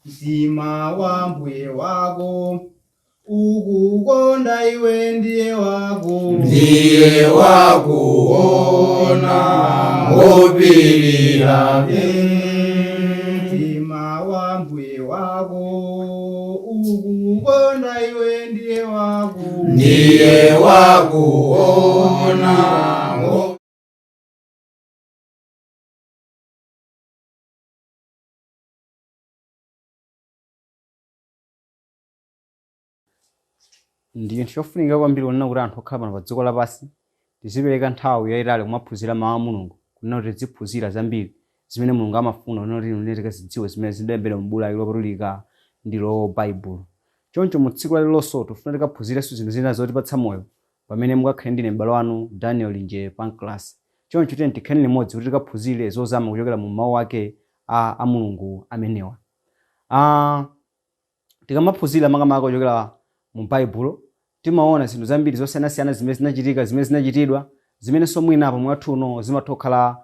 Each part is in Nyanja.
mtima wa mbuye wako ukukonda iwe ndiye wakuona wopirira mtima wa mbuye wako ukukonda iwe ndiye wakuona. Ndiyo chofunika kwambiri kunena kuti anthu okhala pano pa dziko lapansi tizipereka nthawi yayitali kumaphunzira mawu a Mulungu, kunena kuti tiziphunzira zambiri zimene Mulungu amafuna, kunena kuti tikazidziwe zimene zidalembedwa m'buku lopatulika ndilo Baibulo. Choncho mu tsiku la lero tifuna tikaphunzirenso zinthu zina zotipatsa moyo pamene mukakhale ndine m'bale wanu Daniel nje Pancras. Choncho tiyeni tikhale limodzi kuti tikaphunzire zozama kuchokera mu mawu ake a Mulungu amenewa. Tikamaphunzira makamaka kuchokera mu Baibulo timaona zinthu zambiri zosiyanasiyana zimene zinachitika, zimene zinachitidwa, zimene somwina apo mwathu uno zimathokhala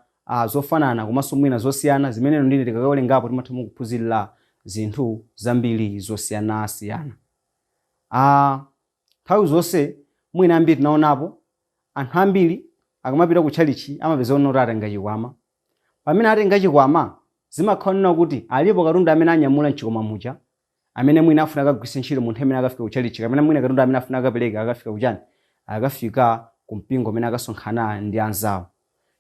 zofanana komanso mwina zosiyana, zimene ndine tikawerengapo timatha kuphunzirira zinthu zambiri zosiyanasiyana. Nthawi zonse mwina ambiri tinaonapo anthu ambiri akamapita ku chalichi amapeza kuti atenga chikwama. Pamene atenga chikwama zimakhala kuti alipo katundu amene anyamula mchikwama mucha, amene mwina afuna akagwiritse ntchito munthu amene akafika ku chalichi, kapena mwina katundu amene afuna akapereka akafika kuchani, akafika ku mpingo amene akasonkhana ndi anzawo.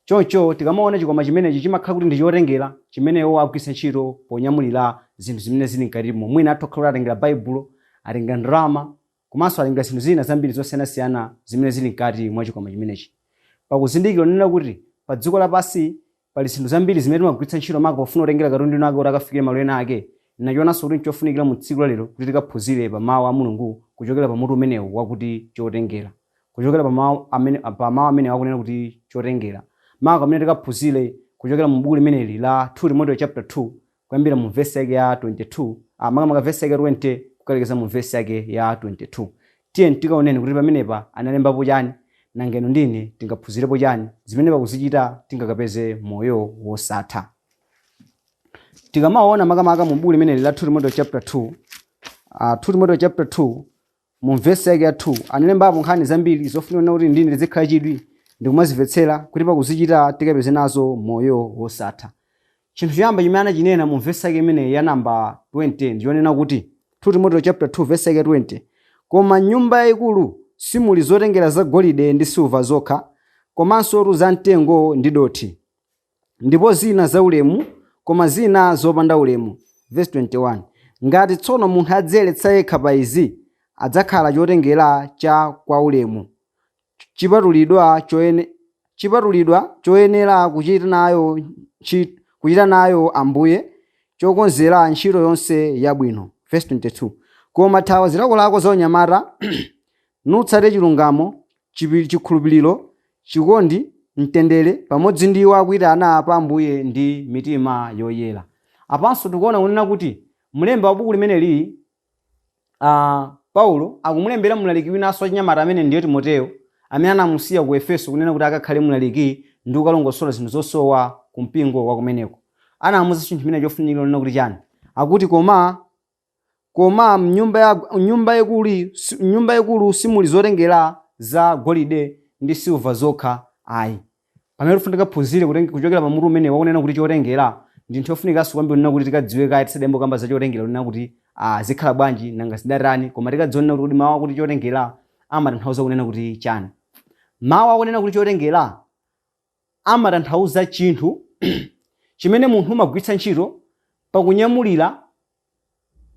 Choncho tikamaona chikwama chimenechi chimakhala kuti ndi chotengera chimenewo agwiritse ntchito ponyamulira zinthu zimene zili mkatimo. Mwina atokhala atengera Baibulo, atenga ndalama, komanso atenga zinthu zina zambiri zosiyanasiyana zimene zili mkati mwa chikwama chimenechi. Pakuzindikira nena kuti pa dziko lapansi pali zinthu zambiri zimene timagwiritsa ntchito maka pofuna kutengera katundu wake kuti akafikire malo ena ake. Nachionanso kuti chofunikira mu tsiku la lero kuti tikaphunzire pa mawu a Mulungu kuchokera pa mutu umenewu wakuti chotengera, kuchokera pa mawu amene wakunena kuti chotengera. Mawu amene tikaphunzire kuchokera mu buku limeneli la 2 Timothy chapter 2 kuyambira mu verse yake ya 22, makamaka verse yake 20 kukalekeza mu verse yake ya 22. Tiyeni tikaoneni kuti pamenepa analembapo chani, nangeno ndine tingaphunzirepo chani, zimene pakuzichita tingakapeze moyo wosatha. Tikamaona makamaka mu buku limeneli la 2 Timothy chapter 2, 2 Timothy chapter 2 mu verse yake ya 2 analembapo nkhani zambiri zofunika kuti ndine ndizikhala chidwi ndikumazimvetsera kuti pakuzichita tikapeze nazo moyo wosatha. Chinthu choyamba chimene anachinena mu verse yake imene ya namba 20 ndiyonena kuti 2 Timothy chapter 2 verse yake 20, koma nyumba yayikulu simuli zotengera za golide ndi silva zokha, komanso za mtengo ndi dothi, ndipo zina zaulemu koma zina zopanda ulemu. Verse 21, ngati tsono munthu adziyeretsa yekha pa izi adzakhala chotengera cha kwa ulemu, chipatulidwa choyenera kuchita nayo Ambuye, chokonzera ntchito yonse yabwino. Verse 22, koma thawa zilakolako za unyamata nutsate chilungamo, chikhulupiriro, chikondi, mtendere pamodzi ndi iwo akuyitana pa Ambuye ndi mitima yoyera. Apanso tikuona kunena kuti mlembi wa buku limeneli Paulo akumulembera mlaliki winanso wachinyamata amene ndiye Timoteyo, amene anamusiya ku Efeso kunena kuti akakhale mlaliki ndi kukalongosola zinthu zosowa ku mpingo wa kumeneko. Anamuza chinthu chimene chofunikira kunena kuti chani, akuti koma nyumba yakulu simuli zotengera za golide ndi silva zokha ayi. Pamene tifunika phunzire kuchokera pa mutu umene wakunena kuti chotengera ndi nthu yofunikanso kwambiri kunena kuti tikadziwe kaye tisadembo kamba za chotengera kunena kuti zikhala bwanji nanga zidarani, koma tikadziona kuti mawu akuti chotengera amatanthauza kunena kuti chani. Mawu akunena kuti chotengera amatanthauza chinthu chimene munthu umagwiritsa ntchito pakunyamulira,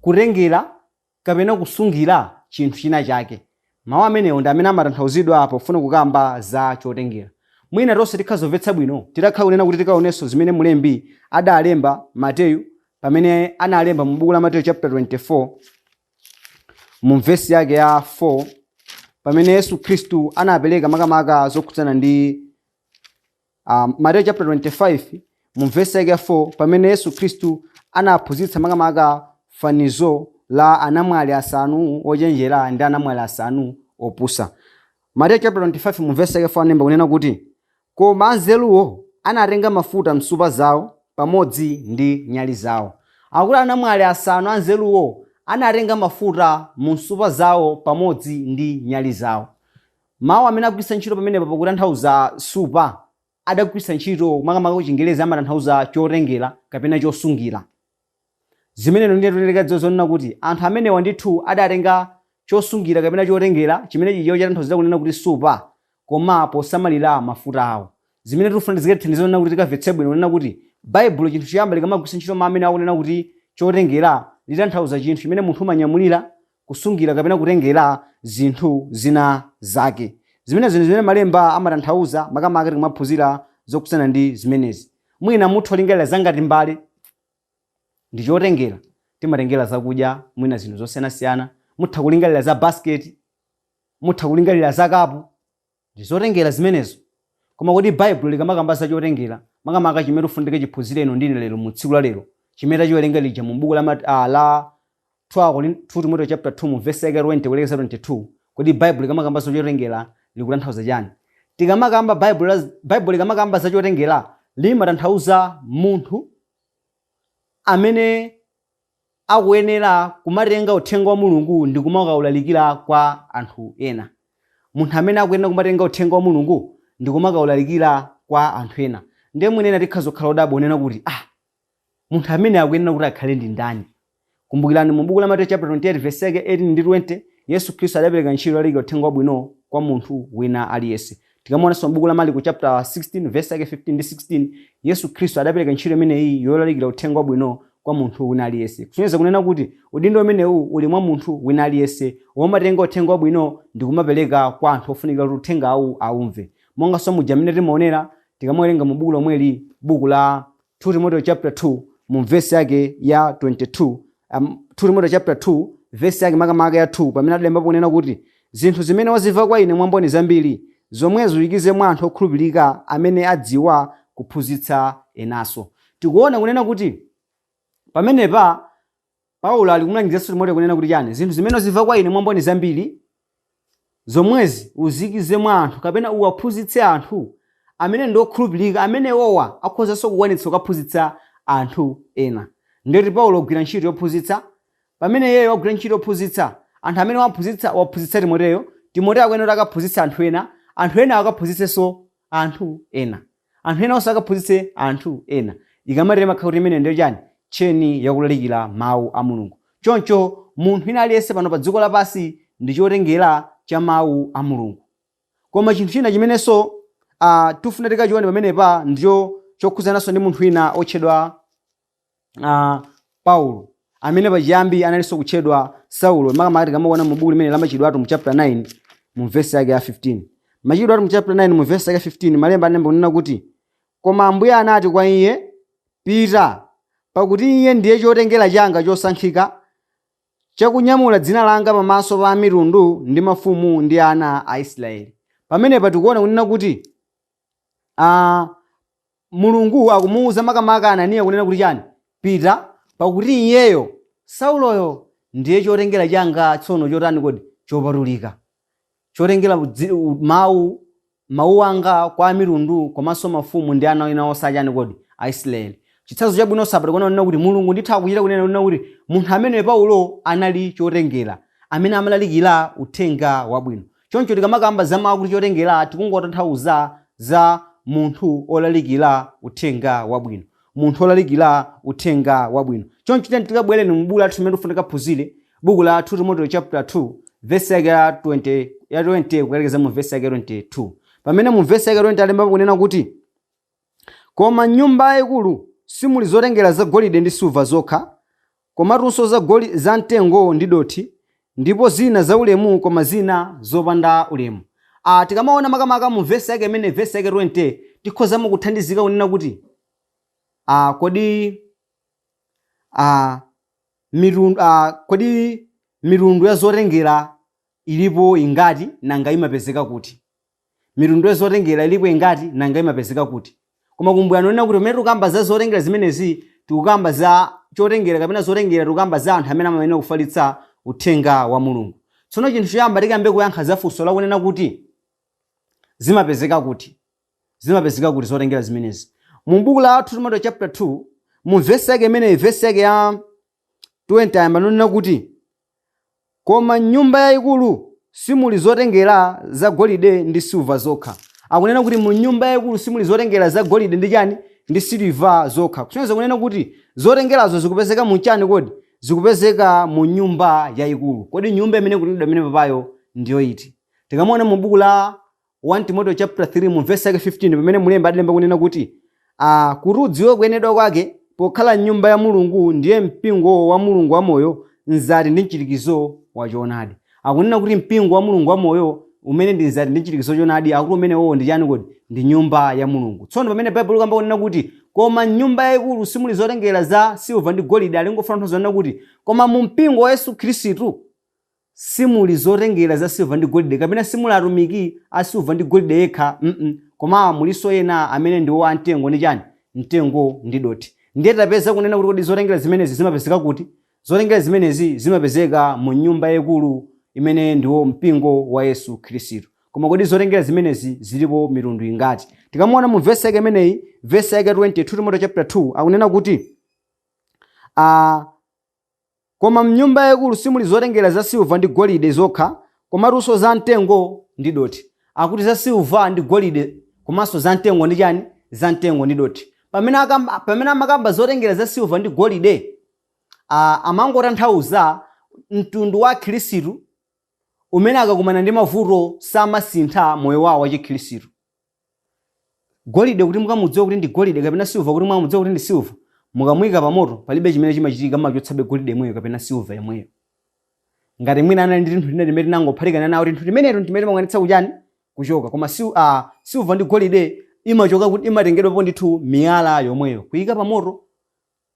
kutengera kapena kusungira chinthu china chake. Mawu amenewo ndi amene amatanthauzidwa pofuna kukamba za chotengera. Mwina tonse tikhazomvetsa bwino titakhala kunena kuti tikaonenso zimene mulembi adalemba Mateyu pamene analemba mu buku la Mateyu chapter 24 mu verse yake ya 4, pamene Yesu Khristu anapereka makamaka zokhudzana ndi Mateyu chapter 25 mu verse yake ya 4, pamene Yesu Khristu anaphunzitsa makamaka fanizo la anamwali asanu ochenjera ndi anamwali asanu opusa. Mateyu chapter 25 mu verse yake 4 anemba kunena kuti, koma anzeruwo anatenga mafuta msupa zawo pamodzi ndi nyali zawo. akuti anamwali asanu anzeruwo anatenga mafuta mu nsupa zawo pamodzi ndi nyali zawo. Mawu amene akugwiritsa ntchito pamenepa pakutanthauza supa adagwiritsa ntchito makamaka ku Chingerezi amatanthauza chotengera kapena chosungira. Zimeneno ndiye tikulekedza zonena kuti anthu amenewa ndithu adatenga chosungira kapena chotengera chimene chicho chatanthauza kunena kuti supa koma posamalira mafuta awo. Zimene tikufuna zikatithandiza kunena kuti tikamvetse bwino kunena kuti Baibulo chinthu choyamba likamagwiritsa ntchito mawu amene akunena kuti chotengera litanthauza chinthu chimene munthu umanyamulira, kusungira kapena kutengera zinthu zina zake. Zimene malemba amatanthauza makamaka timaphunzira zokusana ndi zimenezi. Mwina munthu olingalira zangati mbale ndi chotengera, timatengera zakudya, mwina zinthu zosiyanasiyana, mutha kulingalira za basket, mutha kulingalira za kapu, ndi zotengera zimenezo. Koma kuti Baibulo likamakamba za chotengera, makamaka chimene tifundike chiphunzireno ndine lero mu tsiku la lero, chimene tachiwerenga lija mu buku la 2 Timothy chapter 2 mu verse 20 kulekeza 22, kuti Baibulo likamakamba za chotengera likutanthauza chani? Tikamakamba Baibulo likamakamba za chotengera limatanthauza munthu amene akuyenera kumatenga uthenga wa Mulungu ndi kumakawulalikira kwa anthu ena. Munthu amene akuyenera kumatenga uthenga wa Mulungu ndi kumakawulalikira kwa anthu ena. Ndiye mwinena tikhazokhala odabwa onena kuti munthu amene akuyenera kuti akhale ndi ndani? Kumbukirani mu buku la Mateyu chapter 28 verse 18 ndi 20, Yesu Khristu adapereka ntchito yolalikira uthenga wabwino kwa munthu wina aliyense. Tikamuonanso mu buku la Marko chapter 16 verse 15 ndi 16, Yesu Khristu adapereka ntchito imeneyi yolalikira uthenga wabwino kwa munthu wina aliyense. Kusonyeza kunena kuti udindo umenewu uli mwa munthu wina aliyense womatenga uthenga wabwino ndi kumapereka kwa anthu ofunika kuti uthengawu aumve. Monga so muja mmene timaonera tikamuwerenga mu buku lomweli, buku la 2 Timothy chapter 2 mu verse yake ya 22, 2 Timothy chapter 2 verse yake makamaka ya 2, pamene adalemba kunena kuti zinthu zimene wazimva kwa ine mwamboni zambiri zomwezo uyikize mwa anthu okhulupirika amene adziwa kuphunzitsa enanso. Tikuona kunena kuti pamenepa Paulo alikumulangizanso Timoteyo kunena kuti chani? Zinthu zimene wazimva kwa ine mwamboni zambiri zomwezi uzikize mwa anthu kapena uwaphunzitse anthu amene ndi okhulupirika, amene wowa akhozanso kukwanitsa kuphunzitsa anthu ena. Ndiyoti Paulo ogwira ntchito yophunzitsa, pamene yeyo ogwira ntchito yophunzitsa anthu amene waphunzitsa Timoteyo, Timoteyo akuyenera akaphunzitsa anthu ena akaphunzitsenso anthu ena, anthu ena onse akaphunzitse anthu ena. Ikamatera makhala kuti imene ndiyo chani? Cheni yakulalikira mawu a Mulungu. Choncho munthu wina aliyense pano pa dziko lapansi ndi chotengera cha mawu a Mulungu. Koma chinthu china chimenenso tifuna tikachione pamenepa ndicho chokhuzananso ndi munthu wina otchedwa Paulo, amene pachiyambi analinso kutchedwa Saulo. Makamaka tikamaona mu buku limene la Machitidwe athu mu chapter 9 mu verse yake ya 15. Machitidwe athu mu chapter 9 mu verse yake 15 malemba anemba kunena kuti koma Ambuye anati kwa iye, pita, pakuti iye ndiye chotengera changa chosankhika chakunyamula dzina langa pamaso pa mitundu ndi mafumu ndi ana a Israeli. Pamenepa tikuona kunena kuti Mulungu akumuwuza makamaka Ananiya kunena kuti chani? Pita, pakuti iyeyo Sauloyo ndiye chotengera changa tsono chotani kodi? Chopatulika, chotengera mawu anga kwa mitundu komanso mafumu ndi ana ena onse achani kodi? Aisraeli. Chitsanzo chabwino sabata kunena kuti Mulungu ndithu akuchita kunena kuti munthu amene Paulo anali chotengera, amene amalalikira uthenga wabwino. Choncho tikamakamba za mawu kuti chotengera tikungotanthauza za munthu olalikira uthenga wabwino, munthu olalikira uthenga wabwino. Choncho tikabwereni mu buku lathu limene tifunika phunzire, buku la 2 Timothy chapter 2 verse ya 20 kuelekeza mu verse ya 22. Pamene mu verse ya 20 alemba kunena kuti koma nyumba yaikulu simuli zotengera za golide ndi silva zokha, komatunso za mtengo ndi dothi, ndipo zina za ulemu koma zina zopanda ulemu. Tikamaona makamaka mu verse yake imene verse yake 20 tikhozamo kuthandizika kunena kuti kodi mitundu ya zotengera ilipo ingati nanga imapezeka kuti? Mitundu ya zotengera ilipo ingati nanga imapezeka kuti? Koma kumbukirani kunena kuti pamene tikukamba za zotengera zimenezi tikukamba za chotengera kapena zotengera tikukamba za anthu amene amayenera kufalitsa uthenga wa Mulungu. Tsono chinthu choyamba tikambe kuyankha za funso la kunena kuti zimapezeka kuti? Zimapezeka kuti zotengera zimenezi? Mu buku la 2 Timothy chapter 2 mu verse yake imeneyi, verse yake ya 20 ayamba nonena kuti koma nyumba yayikulu simuli zotengera za golide ndi silver zokha. Akunena kuti mu nyumba yayikulu simuli zotengera za golide ndi chani ndi silver zokha. Kusonyeza kunena kuti zotengerazo zikupezeka mu chani kodi? Zikupezeka mu nyumba yayikulu. Kodi nyumba imene kutidwa imene papayo ndiyo iti? Tikamona mu buku la 1 Timothy chapter 3 mu verse yake 15 pamene mulemba adalemba kunena kuti kuti udziwe kuyenedwa kwake pokhala nyumba ya Mulungu ndiye mpingo wa Mulungu wamoyo nzati ndi mchirikizo wa choonadi. Akunena kuti mpingo wa Mulungu wamoyo umene ndi nzati ndi mchirikizo choonadi akuti umene wowo ndi chani kodi? Ndi nyumba ya Mulungu. Tsono pamene Baibulo kamba kunena kuti koma nyumba yayikulu simuli zotengera za silver ndi golide, alingofuna kunena kuti koma mu mpingo wa Yesu Khristu simuli zotengera za silver ndi golide, kapena simuli atumiki a silver ndi golide yekha, koma muliso ena amene ndiwo amtengo ndi chani? Mtengo ndi dothi. Ndiye tapeza kunena kuti kodi zotengera zimenezi zimapezeka kuti? Zotengera zimenezi zimapezeka mu nyumba yayikulu imene ndiwo mpingo wa Yesu Khristu. Koma kodi zotengera zimenezi zilipo mitundu ingati? Tikamuona mu verse yake imeneyi, verse yake 22 Timothy chapter 2 akunena kuti koma mnyumba yayikulu simuli zotengera za silver ndi golide zokha, koma luso za mtengo ndi dothi. Akuti za silver ndi golide komanso za mtengo ndi chani? Za mtengo ndi dothi. Pamene amakamba zotengera za silver ndi golide, amangotanthauza mtundu wa Khristu umene akakumana ndi mavuto samasintha moyo wawo wa Chikhristu. Golide kuti mukamudziwa kuti ndi golide kapena silver kuti mukamudziwa kuti ndi silver, mukamuyika pa moto palibe chimene chimachitika machotsabe golide yemweyo kapena silver yemweyo. Ngati mwina anali ndi nthu limene linangophatikana nawo kuti nthu limeneyo limene limanganitsa kuchani? Kuchoka. Koma silver ndi golide imachoka kuti imatengedwapo ndithu miyala yomweyo. Kuyika pa moto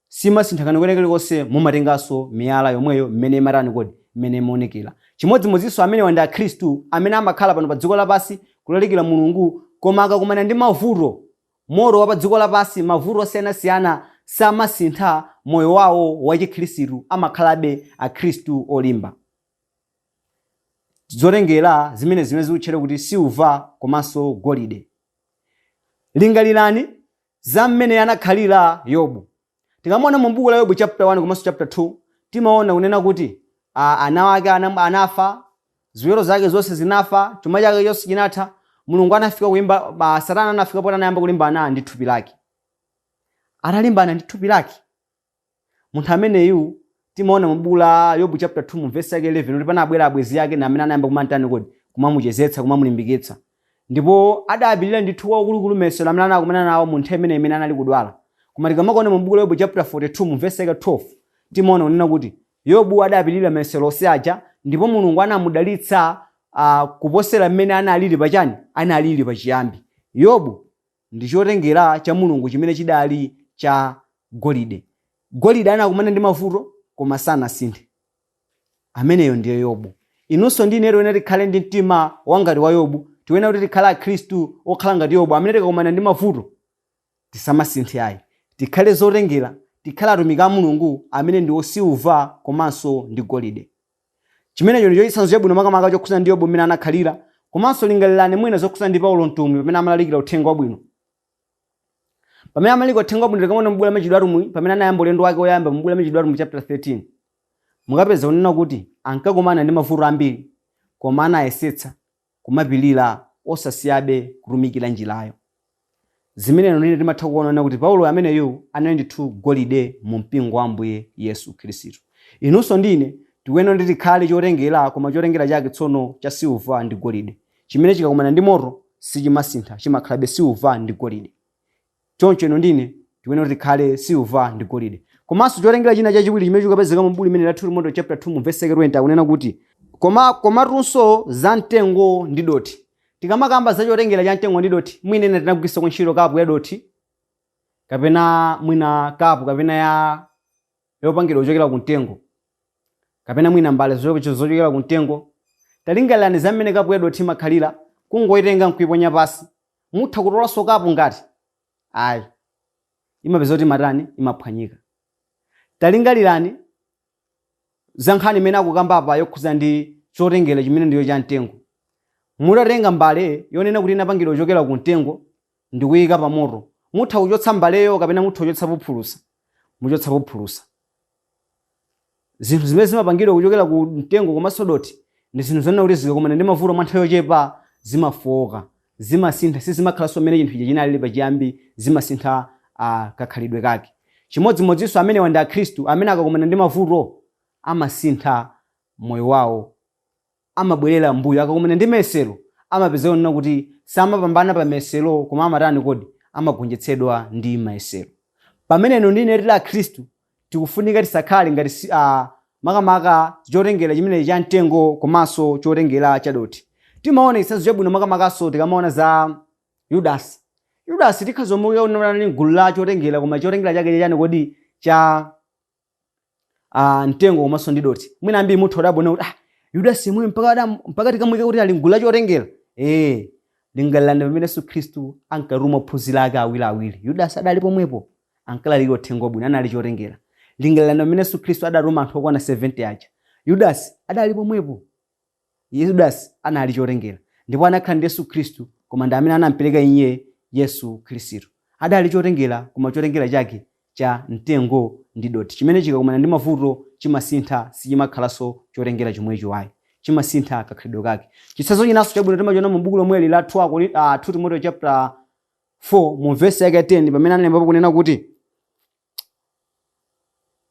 simasinthakana kwenekonse, mumatenganso miyala yomweyo mmene imatani kodi? Mmene imaonekera. Chimodzimodzinso amene wanda a Khristu amene amakhala pano pa dziko lapansi kulalikira Mulungu, koma akakumana ndi mavuto, moto wa pa dziko lapansi, mavuto osiyanasiyana, samasintha moyo wawo wa Chikhristu, amakhalabe a Khristu olimba. Zotengera zimene zikutchedwa kuti silver komanso golide. Lingalirani za mmene anakhalira Yobu. Tikamona mu buku la Yobu chapter 1 komanso chapter 2 timaona kunena kuti ana wake anafa, ziwalo zake zonse zinafa, chuma chake chonse chinatha. Mulungu anafika kuimba, Satana anafika pota anayamba kulimbana ndi thupi lake. Analimbana ndi thupi lake. Munthu ameneyu timaona mu buku la Yobu chapter 2 mu verse yake 11 kuti panabwera abwezi yake na amene anayamba kumantani kodi? Kumamuchezetsa, kumamulimbikitsa. Ndipo adapirira ndithu waukulu mesero amene anakumana nawo mu nthawi imene anali kudwala. Koma tikamaona mu buku la Yobu chapter 42 mu verse yake 12 timaona kunena kuti Yobu adapirira mesero onse aja, ndipo Mulungu anamudalitsa kuposera mmene analili pachani? Analili pachiyambi. Yobu ndi chotengera cha Mulungu chimene chidali cha golide. Golide anakumana ndi mavuto koma sanasinthe. Ameneyo ndiye Yobu. Inunso ndi ine tikhale ndi mtima wangati wa Yobu, tiwena kuti tikhala a Khristu okhala ngati Yobu amene tikakumana ndi mavuto tisamasinthe ayi. Tikhale zotengera, tikhala atumiki a Mulungu amene ndi silver komanso ndi golide. Chimenecho ndicho chitsanzo chabwino makamaka chokhuza ndi Yobu mmene anakhalira, komanso lingalirani mwina zokhuza ndi Paulo mtumwi pamene amalalikira uthenga wabwino. Pamene amalalikira uthenga wabwino tikamona mu buku la Mwachidule atumwi pamene anayamba ulendo wake woyamba mu buku la Mwachidule atumwi chapter 13. Mukapeza kunena kuti ankakumana ndi mavuto ambiri, koma anayesetsa kumapirira osasiyabe kutumikira njirayo. Zimeneno nine timatha kuona kuti Paulo ameneyo anali ndithu golide mu mpingo wa Ambuye Yesu Khristu. Inunso ndine tiwena ndi tikhale chotengera, koma chotengera chake tsono cha silver ndi golide. Chimene chikakumana ndi moto sichimasintha, chimakhalabe silver ndi golide. Choncho ino ndine tiwena kuti tikhale silver ndi golide. Komanso chotengera china chachiwiri chimene chikapezeka mu buku limene la Timothy chapter 2 mu verse 20 akunena kuti komatunso za mtengo ndi dothi. Tikamakamba za chotengera cha mtengo ndi dothi, mwina ine tinagwisa ku ntchito kapu ya dothi, kapena mwina kapu kapena ya yopangidwa kuchokera ku mtengo, kapena mwina mbale zochokera ku mtengo. Talingalirani za mmene kapu ya dothi imakhalira, kungoitenga nkuiponya pasi. Mutha kutolanso kapu ngati ayi imapeza kuti matani imaphwanyika. Talingalirani za nkhani imene akukamba apa yokhuza ndi chotengera chimene ndiyo cha mtengo. Mutatenga mbale yonena kuti inapangidwa kuchokera ku mtengo ndi kuyika pa moto, mutha kuchotsa mbaleyo kapena mutha kuchotsa phulusa. muchotsapo phulusa. Zinthu zimene zimapangidwa kuchokera ku mtengo komanso dothi ndi zinthu zonena kuti zikakumana ndi mavuto mwa nthawi yochepa zimafoka, zimasintha, sizimakhalanso mmene chinthu ichi chinalili pachiyambi, zimasintha kakhalidwe kake. Chimodzimodzinso amenewa ndi akhristu amene akakumana ndi mavuto amasintha moyo wawo, amabwerera mbuyo. Akakumana ndi mayesero amapeza kunena kuti samapambana pa mayesero koma amatani kodi, amagonjetsedwa ndi mayesero. Pamene ino ndine tili akhristu tikufunika tisakhale ngati makamaka chotengera chimene cha mtengo komanso chotengera chadothi. Timaona chitsanzo chabwino makamakaso tikamaona za Yudasi. Yudasi tikhazomuka unena gulu la chotengera koma chotengera chake chani kodi cha mtengo komanso ndi dothi. Mwina ambiri muthu adabona kuti Yudasi mwe mpaka tikamwike kuti ali gulu la chotengera. Lingalanda pamene Yesu Khristu ankaruma ophunzira ake awiriawiri. Yudasi adali pomwepo ankalalika uthenga wabwino, anali chotengera. Lingalanda pamene Yesu Khristu adaruma anthu okwana 70 aja. Yudasi adali pomwepo. Yudasi anali chotengera. Ndipo anakhala ndi Yesu Khristu koma ndi amene anamupereka iye Yesu Khristu. Adali chotengera koma chotengera chake cha mtengo ndi dothi. Chimene chikakumana ndi mavuto chimasintha, sichimakhalanso chotengera chomwecho ayi. Chimasintha kakhalidwe kake. Chitsanzo chinanso chabwino timachiona mu buku lomweli la 2 Timothy chapter 4 mu verse yake 10 pamene analembapo kunena kuti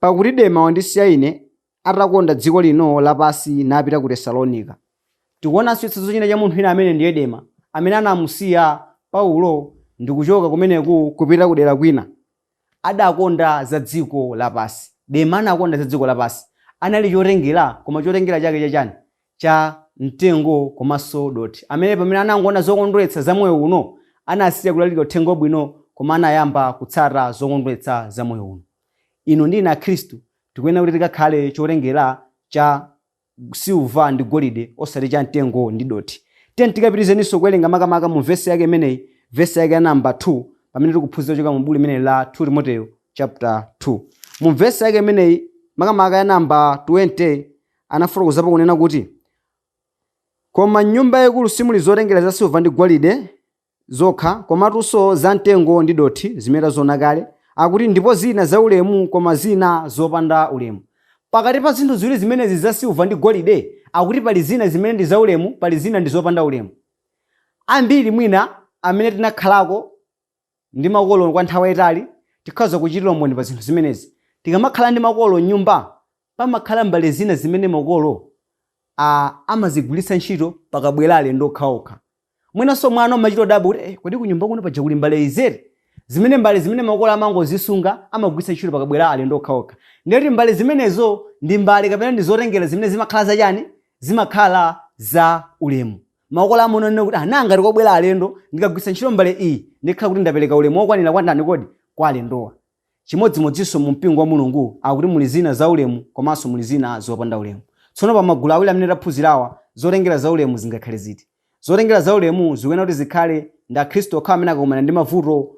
pakuti Dema wandisiya ine atakonda dziko lino lapasi napita ku Tesalonika. Tikuonanso chitsanzo china cha munthu ina amene ndiye Dema amene anamusiya Paulo ndi kuchoka kumeneku kupita kudera kwina. Adakonda za dziko lapasi. Dema anakonda za dziko lapasi. Anali chotengera koma chotengera chake chachani cha mtengo komanso dothi. Amene pamene anangoona zokondweretsa za moyo uno anasiya kulalika uthenga wabwino koma anayamba kutsata zokondweretsa za moyo uno. Ino ndi na Khristu tikuyenera kuti tikakhale chotengera cha silva ndi golide osati cha mtengo ndi dothi. Tikapitirizeninso kuwerenga makamaka mu verse yake imeneyi, verse yake ya namba 2 pamene tikuphunzira choka mu buku limene la 2 Timothy chapter 2. Mu verse yake imeneyi makamaka ya namba 20 anafotokozapo kunena kuti koma nyumba yaikulu simuli zotengera za silva ndi golide zokha komatunso za mtengo ndi dothi zimene zona kale, akuti ndipo zina za ulemu koma zina zopanda ulemu. Pakati pa zinthu ziwiri zimenezi za silva ndi golide akuti pali zina zimene ndi za ulemu, pali zina ndi zopanda ulemu. Ambiri mwina amene tinakhalako ndi makolo kwa nthawi yayitali tikhoza kuchitira umboni pa zinthu zimenezi. Tikamakhala ndi makolo nyumba pamakhala mbale zina zimene makolo amazigwiritsa ntchito pakabwera alendo okhaokha. Mwinanso mwana amachita dabu kuti kodi ku nyumba kuno paja kuli mbale izere zimene mbale zimene makolo amangozisunga amagwiritsa ntchito pakabwera alendo okhaokha. Ndiyoti mbale zimenezo ndi mbale kapena ndi zotengera zimene zimakhala zachani, zimakhala za ulemu. Makolo amanena kuti nanga tikobwera alendo ndikagwiritsa ntchito mbale iyi ndikhala kuti ndapereka ulemu okwanira kwa ndani kodi kwa alendowa. Chimodzimodzinso mu mpingo wa Mulungu akuti muli zina za ulemu komanso muli zina zopanda ulemu. Tsono pa magulu awiri amene taphunzirawa zotengera za ulemu zingakhale ziti. Zotengera za ulemu zikuyenera kuti zikhale ndi akhristu okha amene akakumana ndi mavuto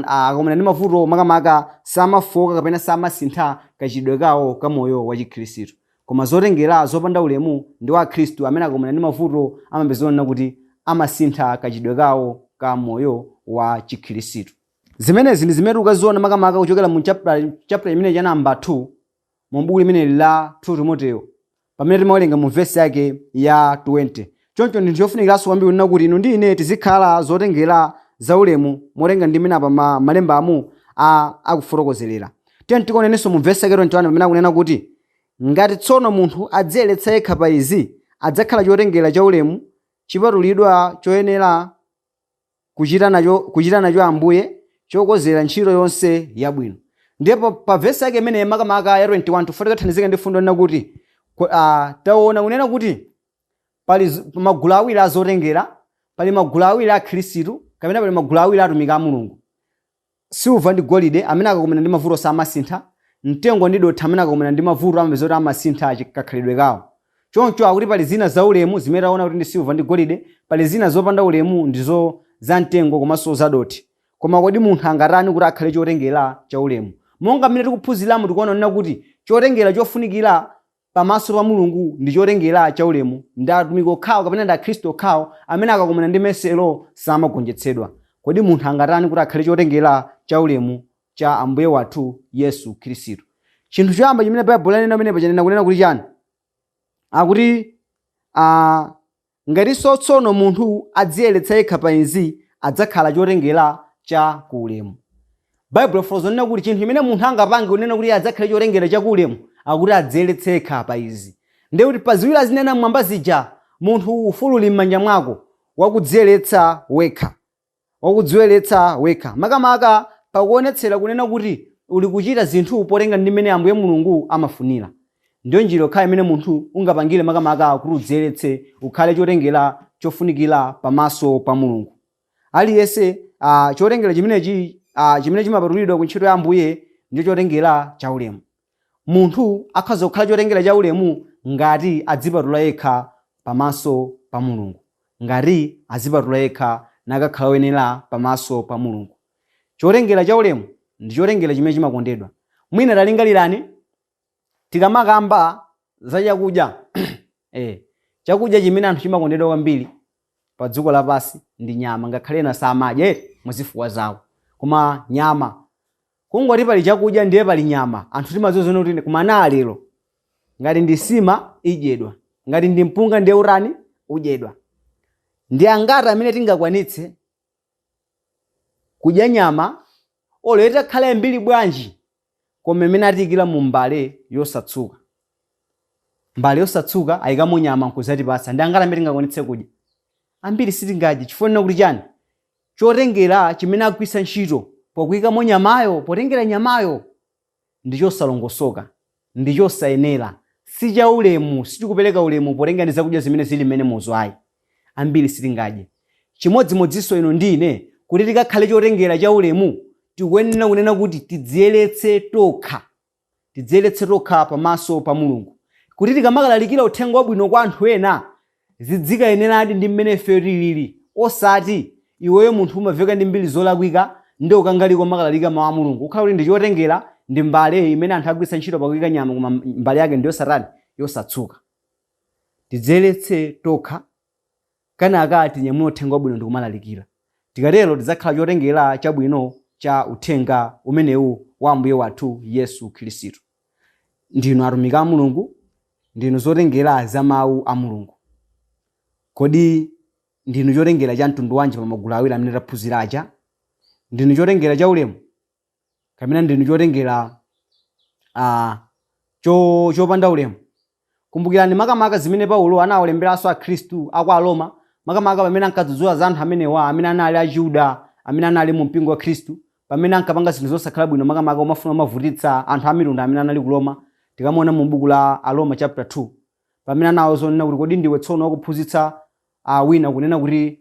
akakumana ndi mavuto makamaka samafoka kapena samasintha kachidwe kawo ka moyo wa chikhristu. Koma zotengera zopanda ulemu ndi wa akhristu amene akakumana ndi mavuto amapezana kuti amasintha kachidwe kawo ka moyo wa chikhristu. Zimenezi ndi zimene ukaziona makamaka kuchokera mu chapter imene cha namba 2 mu buku limene la 2 Timothy pamene timawerenga mu verse yake ya 20. Choncho ndi chofunikiranso kwambiri kunena kuti inu ndi ine tizikhala zotengera za ulemu molenga ndi mina pa malemba amu akufotokozerera. Tikuonenso mu verse yake 21 pamene akunena kuti ngati tsono munthu adziyeretsa yekha pa izi adzakhala chotengera cha ulemu chipatulidwa choyenera kuchita nacho Ambuye chokozera ntchito yonse yabwino. Ndipo pa verse yake imene makamaka ya 21 tufika thanizika ndi fundo lina kuti taona kunena kuti pali magulu awiri azotengera, pali magulu awiri a Khristu kapena pali magulu awiri atumiki a Mulungu. Silva ndi golide amene akakumana ndi mavuto samasintha, mtengo ndi dothi amene akakumana ndi mavuto amapeza kuti amasintha kakhalidwe kawo. Choncho akuti pali zina za ulemu zimene taona kuti ndi silva ndi golide, pali zina zopanda ulemu ndizo za mtengo komanso za dothi. Koma kodi munthu angatani kuti akhale chotengera cha ulemu? Monga mmene tikuphunziramo tikuona kuti chotengera chofunikira pamaso pa Mulungu ndi chotengera cha ulemu. Ndi atumiki okhawo kapena ndi akhristu okhawo amene akakumana ndi mayesero samagonjetsedwa. Kodi munthu angatani kuti akhale chotengera cha ulemu cha ambuye wathu Yesu Khristu. Chinthu choyamba chimene Baibulo lanena pamenepa chanena kunena kuti chani? Akuti ngatinso tsono munthu adziyeretsa yekha pa izi adzakhala chotengera cha kuulemu. Baibulo fonena kuti chinthu chimene munthu angapange kunena kuti adzakhala chotengera cha kuulemu akuti adziyeretse yekha pa izi. Ndiye kuti pa ziwiri zinena mmwamba zija munthu ufulu uli m'manja mwako wakudziyeretsa wekha. Wakudziyeretsa wekha. Makamaka pakuonetsera kunena kuti uli kuchita zinthu potenga ndi mmene ambuye Mulungu amafunira. Ndiyo njira yokha imene munthu ungapangire makamaka kuti udziyeretse ukhale chotengera chofunikira pamaso pa Mulungu. Aliyense chotengera chimenechi chimene chimapatulidwa ku ntchito ya ambuye ndiyo chotengera cha ulemu. Munthu akhoza kukhala chotengera cha ulemu ngati adzipatula yekha pamaso pa Mulungu. Ngati adzipatula yekha nakakhala woyenera pamaso pa Mulungu. Chotengera cha ulemu ndi chotengera chimene chimakondedwa. Mwina talingalirani tikamakamba za chakudya chakudya chimene anthu chimakondedwa kwambiri pa dziko lapansi ndi nyama, ngakhale ena samadya muzifuwa zawo. Koma nyama kungoti pali chakudya ndiye pali nyama, anthu timadziwa kuti kumana lero ngati ndi sima idyedwa, ngati ndi mpunga ndiye urani udyedwa. Ndi angati amene tingakwanitse kudya nyama oleta khala mbiri bwanji koma imene atikira mu mbale yosatsuka. Mbale yosatsuka ayikamo nyama nkuzatipatsa. Ndi angati amene tingakwanitse kudya? Ambiri sitingadye. Chifukwa kuti chani? Chotengera chimene agwisa ntchito pokuyikamo nyamayo, potengera nyamayo ndi chosalongosoka, ndi chosayenera, si cha ulemu, sitikupereka ulemu potenga ndi zakudya zimene zili mmene mozo ayi. Ambiri sitingadye. Chimodzimodzinso ino ndine kuti tikakhale chotengera cha ulemu tikuyenera kunena kuti tidziyeretse tokha. Tidziyeretse tokha pamaso pa Mulungu. Kuti tikamakalalikira uthenga wabwino kwa anthu ena zidzikayeneradi ndi mmene ife tilili. Osati iweyo munthu umaveka ndi mbiri zolakwika ndi ukangaliko makalalika mawu a Mulungu. Ukhala kuti ndi chotengera ndi mbale imene anthu agwisa ntchito pakuyika nyama koma mbale yake ndi yosatani yosatsuka. Tidziyeretse tokha kanaka tinyamule uthenga wabwino ndi kumalalikira. Tikatero tidzakhala chotengera chabwino cha uthenga umenewu wa ambuye wathu Yesu Khristu. Ndinu atumiki a Mulungu, ndinu zotengera za mawu a Mulungu. Kodi ndinu chotengera cha mtundu wanji pa magulu awiri amene taphunzira aja? Ndinu chotengera cha ulemu kapena ndinu chotengera chopanda ulemu? Kumbukirani makamaka zimene Paulo anawalemberanso a Khristu akwa Aroma, makamaka pamene ankadzudzula za anthu amenewa amene anali a Yuda, amene anali mu mpingo wa Khristu, pamene ankapanga zinthu zosakhala bwino makamaka omafuna mavutitsa anthu a mitundu amene anali ku Roma. Tikamuona mu buku la Aroma chapter 2 pamene anawazonena kuti kodi ndiwe tsono wakuphunzitsa wina kunena kuti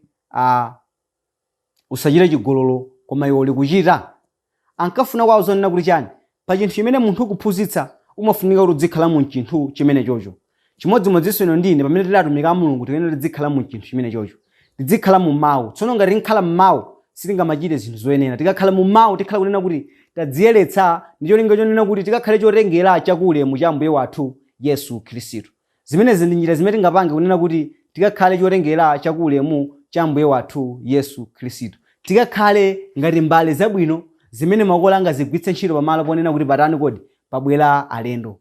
usachite chigololo koma iwe uli kuchita. Ankafuna kwawazonena kuti chani? Pa chinthu chimene munthu ukuphunzitsa umafunika kuti udzikhala mu chinthu chimene chocho. Chimodzimodzinso ino ndine pamene tili atumiki a Mulungu tiyenera tidzikhala mu chinthu chimene chocho. Tidzikhala mu mawu. Tsono ngati tinkhala mu mawu sitingamachite zinthu zoyenera. Tikakhala mu mawu tikhala kunena kuti tadziyeretsa ndi cholinga chonena kuti tikakhale chotengera chakulemu cha ambuye wathu Yesu Khristu. Zimenezi ndi njira zimene tingapange kunena kuti tikakhale chotengera chakulemu cha ambuye wathu Yesu Khristu. Tikakhale ngati mbale zabwino zimene makola angazigwitse ntchito pamalo ponena kuti patani kodi pabwera alendo.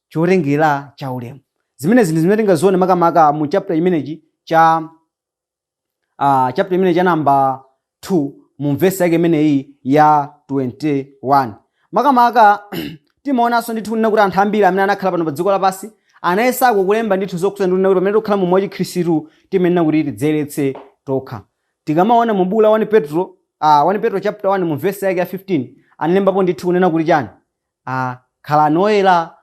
Chotengera cha ulemu. Zimenezi ndi zimene tingazione makamaka mu chapter imenechi cha namba 2 mu verse yake imeneyi ya 21. Makamaka timaonanso ndithu kunena kuti anthu ambiri amene anakhala pano pa dziko lapansi anayesako kulemba ndithu zokusanduka kuti pamene tikukhala mu moyo wa Khristu timenena kuti tidziyeretse tokha. Tikamaona mu buku la 1 Petro chapter 1 mu verse yake ya 15 analembapo ndithu kunena kuti chani? Khalani oyera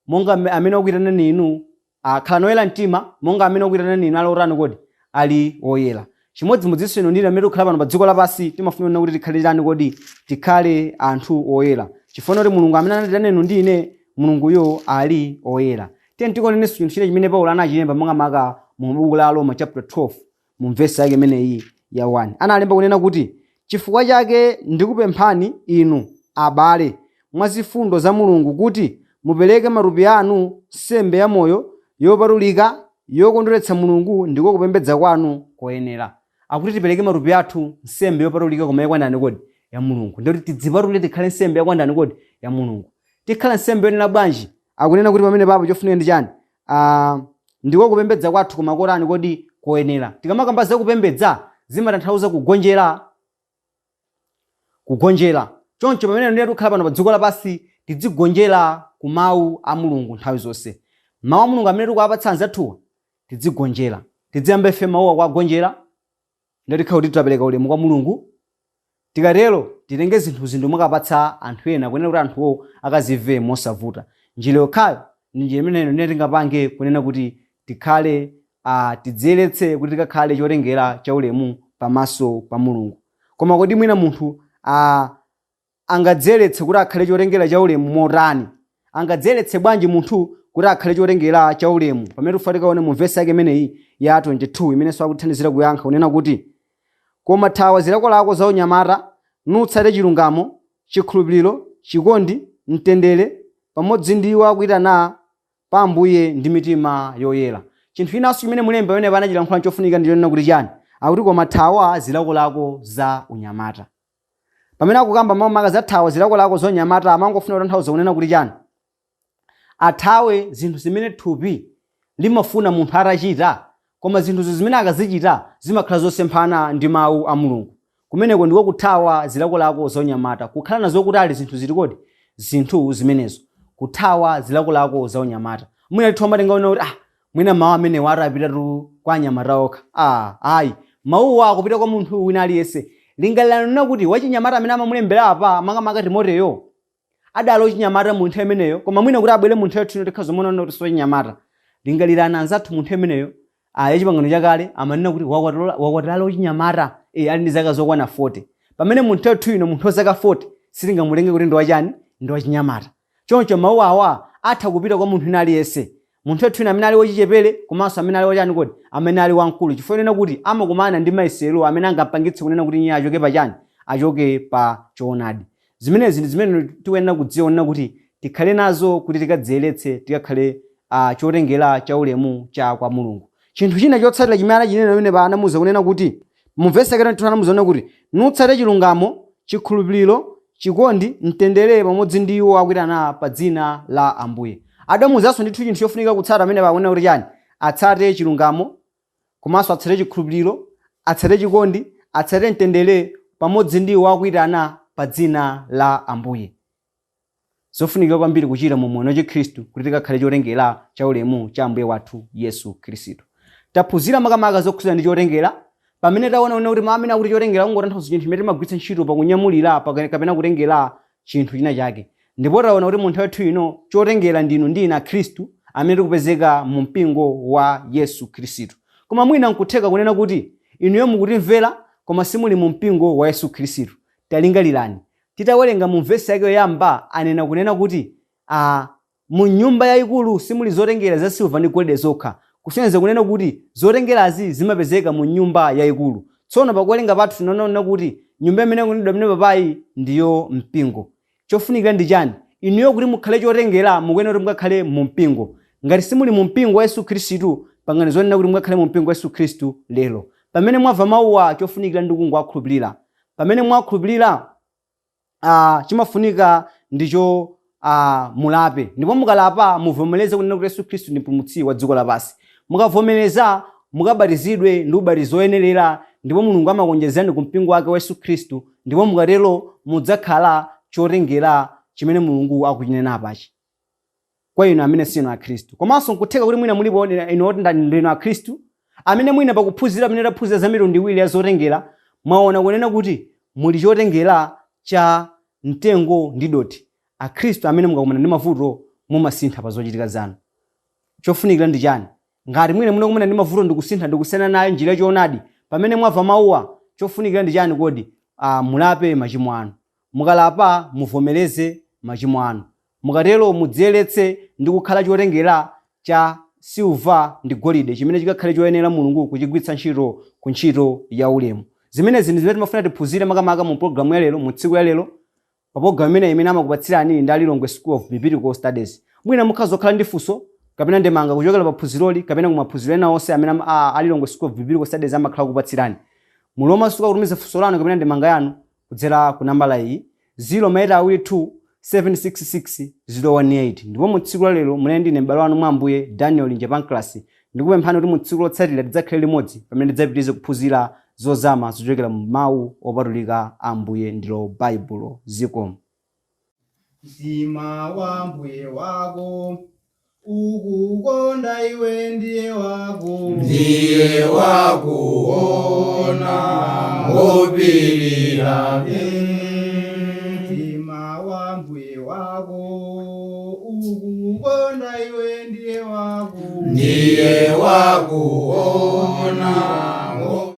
monga amene akuyitana ninu, khalani oyera mtima monga amene akuyitana ninu ali otani kodi ali oyera. Chimodzimodzinso ino ndine amene tikukhala pano pa dziko lapansi timafuna kuti tikhale tani kodi tikhale anthu oyera. Chifukwa kuti Mulungu amene anatitana inu ndi ine Mulunguyo ali oyera. Tiye tikonenso chinthu chine chimene Paulo anachilemba makamaka mu buku la Roma chapter 12 mu verse yake imeneyi ya 1. Analemba kunena kuti chifukwa chake ndikupemphani inu abale mwazifundo za Mulungu kuti mupereke matupi anu nsembe ya moyo yopatulika yokondweretsa Mulungu ndiko kupembedza kwanu koyenera. Akuti tipereke matupi athu nsembe yopatulika koma yakwanani kodi ya mulungu. Ndoti tidzipatule tikhale nsembe yakwandani kodi ya mulungu. Tikhala nsembe yonena bwanji? Akunena kuti pamene papo chofunika ndi chani? Ndiko kupembedza kwathu kumakorani kodi koyenera. Tikamakamba za kupembedza zimatanthauza kugonjera. Choncho pamene ndiye tikhala pano pa dziko lapansi tidzigonjera ku mawu a mulungu nthawi zonse. Mawu a mulungu amene tikuwapatsa anzathuwa tidzigonjera. Tidziyamba ife mawuwa kuwagonjera ndoti tikhala kuti titapereka ulemu kwa mulungu. Tikatero titenge zinthu mukapatsa anthu ena kunena kuti anthuwo akazive mosavuta. Njira yokhayo ndi njira imeneyo ndiye tingapange kunena kuti tikhale tidziyeretse kuti tikakhale chotengera cha ulemu pamaso pa mulungu. Koma kodi mwina munthu angadziyeretse kuti akhale chotengera cha ulemu motani? Angadziyeretse bwanji munthu kuti akhale chotengera cha ulemu? Pamene tufatika one mu verse yake imeneyi ya 22 imene akuthandizira kuyankha unena kuti koma thawa zilakolako za unyamata nutsate chilungamo, chikhulupiriro, chikondi, mtendere pamodzi ndi iwo akuyitana pa Ambuye ndi mitima yoyera. Chinthu chinanso chimene mulembe pamene panachilankhula chofunika ndi chonena kuti chani? Akuti koma thawa zilakolako za unyamata. Pamene akukamba mawu maka za thawa zilakolako za unyamata amangofuna kutanthauza kunena kuti chani? Athawe zinthu zimene thupi limafuna munthu atachita, koma zinthu zimene akazichita zimakhala zosemphana ndi mawu a mulungu. Kumeneko ndiko kuthawa zilakolako za unyamata. Kukhala nazo kutali zinthu zili kodi? Zinthu zimenezo. Kuthawa zilakolako za unyamata. Mwina lithu amatenga kuti mwina mawu amene atapitatu kwa anyamata okha. Ayi. Mawuwa akupita kwa munthu wina aliyense. Lingalirani nena kuti wachinyamata amene amamulembera apa makamaka Timoteyo adali wachinyamata munthu ameneyo, koma mwina kuti abwere munthu yathu tikhazo zomonana kuti wachinyamata. Lingalirani anzathu munthu ameneyo yachipangano chakale amanena kuti wakwatala wachinyamata ali ndi zaka zokwana 40. Pamene munthu yathu ino munthu wa zaka 40 sitingamulenge kuti ndi wachani? Ndi wachinyamata. Choncho mawu awa atha kupita kwa munthu wina aliyense. Munthu yathu ino amene ali wachichepere komanso amene ali wachani kodi? Amene ali wamkulu. Chifukwa nena kuti amakumana ndi mayesero amene angapangitse kunena kuti iye achoke pa chani? Achoke pa choonadi. Zimenezi ndi zimene tikuyenera kudziwa nena kuti tikhale nazo kuti tikadziyeretse tikakhale chotengera cha ulemu cha kwa mulungu. Chinthu china chotsatira chimene anachinena pamene anamuwuza kunena kuti mu verse yake anamuwuza kunena kuti nutsate chilungamo, chikhulupiriro, chikondi, mtendere pamodzi ndi iwo akuyitana pa dzina la Ambuye. Adamuwuzanso ndithu chinthu chofunika kutsata pamene pakunena kuti chani? Atsate chilungamo, komanso atsate chikhulupiriro, atsate chikondi, atsate mtendere pamodzi ndi iwo akuyitana pa dzina la Ambuye. Zofunika kwambiri kuchita mu moyo wa Chikhristu kuti tikakhale chotengera cha ulemu cha Ambuye wathu Yesu Khristu. Taphunzira makamaka zokhuzana ndi chotengera pamene taona kuti maamene akuti chotengera kungotanthauza chinthu chimene timagwiritsa ntchito pakunyamulira kapena kutengera chinthu china chake. Ndipo taona kuti munthu wathu ino chotengera ndinu ndi ina Khristu amene tikupezeka mu mpingo wa Yesu Khristu. Koma mwina nkutheka kunena kuti inuyo mukutimvera koma simuli mu mpingo wa Yesu Khristu. Talingalirani. Titawerenga mu verse yake yoyamba anena kunena kuti mu nyumba yayikulu simuli zotengera za silva ndi golide zokha. Kusonyeza kunena kuti zotengerazi zimapezeka mu nyumba yayikulu. Tsono pakuwerenga pathu tinaona kuti nyumba imene kunena pamene papayi ndiyo mpingo. Chofunika ndi chani? Inuyo kuti mukhale chotengera mukuyenera kuti mukakhale mu mpingo. Ngati simuli mu mpingo wa Yesu Khristu pangani zonena kuti mukakhale mu mpingo wa Yesu Khristu lero. Pamene mwamva mawuwa chofunikira ndi kungowakhulupirira. Pamene mwakhulupirira chimafunika ndicho mulape. Ndipo mukalapa muvomereze kunena kuti Yesu Khristu ndi mpulumutsi wa dziko lapansi. Mukavomereza mukabatizidwe ndi ubatizo oyenerera, ndipo Mulungu amakonjezani ku mpingo wake wa Yesu Khristu, ndipo mukatero mudzakhala chotengera chimene Mulungu akuchinena apachi kwa inu amene sinu a Khristu. Komanso nkutheka kuti mwina mulipo inu oti ndinu a Khristu amene mwina pakuphunzira amene taphunzira za mitundu iwiri ya zotengera mwaona kunena kuti muli chotengera cha mtengo ndi dothi. A Khristu amene mukakumana ndi mavuto mumasintha pa zochitika zanu. Chofunikira ndi chani? Ngati mwina munakumana ndi mavuto ndikusintha ndikusiyana nayo njira choonadi, pamene mwamva mawuwa chofunikira ndi chani kodi? Mulape machimo anu. Mukalapa muvomereze machimo anu. Mukatero mudziyeretse ndi kukhala chotengera cha silva ndi golide chimene chikakhale choyenera Mulungu kuchigwiritsa ntchito ku ntchito ya ulemu. Zimenezi ndi zimene timafuna tiphunzire makamaka mu programu ya lero, mu tsiku ya lero. Pa programu imene amakupatsirani ndi Alilongwe School of Biblical Studies. Mwina mukhazokhala ndi funso kapena ndemanga kuchokera pa phunziroli kapena kumaphunziro ena onse amene Alilongwe School of Biblical Studies amakhala kupatsirani. Muloma suka kutumiza funso lanu kapena ndemanga yanu kudzera ku nambala iyi 0 ndipo mu tsiku la lero muli ndine m'bale wanu mwa Ambuye Daniel Pancras, ndikupemphani kuti mu tsiku lotsatira tidzakhale limodzi pamene tidzapitirize kuphunzira zozama zochokera mu mawu opatulika a Ambuye ndilo Baibulo. Zikomo. Mtima wa Mbuye wako ukukonda iwe ndiye wakuona ngopirira. Mtima wa Mbuye wako ukukonda iwe ndiye wakuona